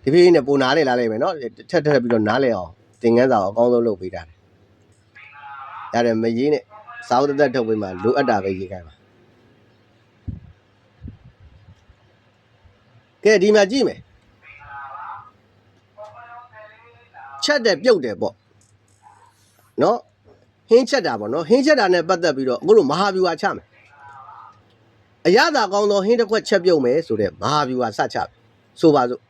ဒီဖေးနဲ့ပုံနာလေလာလိုက်မယ်နော်ထက်ပြီးတော့နားလေအောင်သင်ခန်းစာအကောင်းဆုံးလုပ်ပေးတာရတယ်မရေးနဲ့စာအုပ်သက်ထုတ်ပေးမှလိုအပ်တာပဲရေးခိုင်းပါကဲဒီမှာကြည့်မယ်ချက်တယ်ပြုတ်တယ်ပေါ့နော်ဟင်းချက်တာပေါ့နော်ဟင်းချက်တာနဲ့ပတ်သက်ပြီးတော့အခုလိုမဟာဗျူဟာချမယ်အရသာကောင်းသောဟင်းတစ်ခွက်ချက်ပြုတ်မယ်ဆိုတဲ့မဟာဗျူဟာစချပြီဆိုပါစို့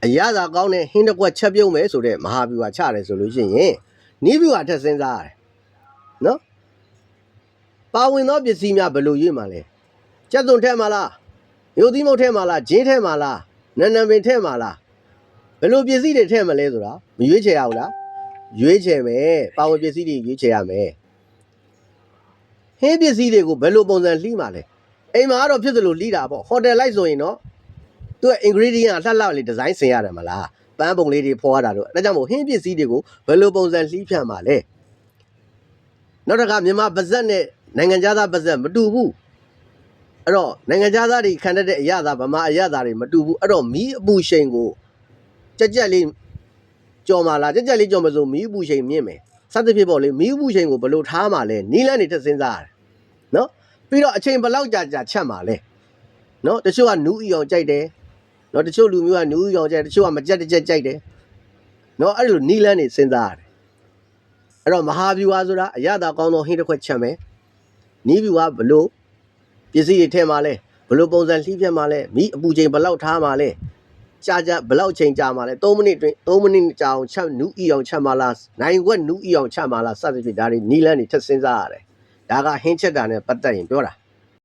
အရသာကောင်းတဲ့ဟင်းတစ်ခွက်ချက်ပြုတ်မယ်ဆိုတဲ့မဟာဗျူဟာချတယ်ဆိုလို့ရှိရင်နီးဗျူဟာထက်စဉ်းစားရတယ်နော်ပါဝင်သောပစ္စည်းများဘယ်လိုရွေးမှာလဲကြက်သွန်ထဲမှာလားရိုသီးမုတ်ထဲမှာလားဂျင်းထဲမှာလားနန်းနံပင်ထဲမှာလားဘယ်လိုပစ္စည်းတွေထဲမှာလဲဆိုတာမရွေးချယ်ရဘူးလားရွေးချယ်မယ်ပါဝင်ပစ္စည်းတွေရွေးချယ်ရမယ်ဟင်းပစ္စည်းတွေကိုဘယ်လိုပုံစံလှီးမှာလဲအိမ်မှာကတော့ဖြစ်သလိုလှီးတာပေါ့ဟိုတယ်လိုက်ဆိုရင်တော့သူက ingredient အလှလှလေးဒီဇိုင်းဆင်ရတယ်မလားပန်းပုံလေးတွေဖော်ရတာတို့အဲဒါကြောင့်မို့ဟင်းပစ္စည်းတွေကိုဘယ်လိုပုံစံလှီးဖြတ်မှာလဲနောက်တစ်ခါမြန်မာပါဇက်နဲ့နိုင်ငံခြားသားပါဇက်မတူဘူးအဲ့တော့နိုင်ငံခြားသားတွေခံတတ်တဲ့အရသာဗမာအရသာတွေမတူဘူးအဲ့တော့မီးအပူရှိန်ကိုကြက်ကြက်လေးကြော်မှာလားကြက်ကြက်လေးကြော်မဆိုမီးအပူရှိန်မြင့်မယ်စသဖြင့်ပေါ့လေမီးအပူရှိန်ကိုဘယ်လိုထားမှာလဲနီးလန်းနေထက်စဉ်းစားရတယ်နော်ပြီးတော့အချိန်ဘယ်လောက်ကြာချက်မှာလဲနော်တချို့ကနူးအီအောင်ကြိုက်တယ်နော်တချို့လူမျိုးကနူးအီအောင်ကြိုက်တချို့ကမကြက်ကြက်ကြိုက်တယ်နော်အဲ့လိုနီးလန်းနေစဉ်းစားရတယ်အဲ့တော့မဟာဗျူဟာဆိုတာအရသာကောင်းသောဟင်းတစ်ခွက်ချက်မယ်နီးဗျူဟာဘလို့ပစ္စည်းတွေထဲမှာလဲဘလို့ပုံစံလှီးဖြတ်မှာလဲမီးအပူချိန်ဘယ်လောက်ထားမှာလဲကြာဘယ်လောက်ချိန်ကြာမှာလဲ3မိနစ်တွင်3မိနစ်ကြာအောင်ချက်နူးအီအောင်ချက်မှာလားနိုင်ခွက်နူးအီအောင်ချက်မှာလားစသဖြင့်ဒါတွေနီးလန်းနေထက်စဉ်းစားရတယ်ဒါကဟင်းချက်တာနဲ့ပတ်သက်ရင်ပြောတာ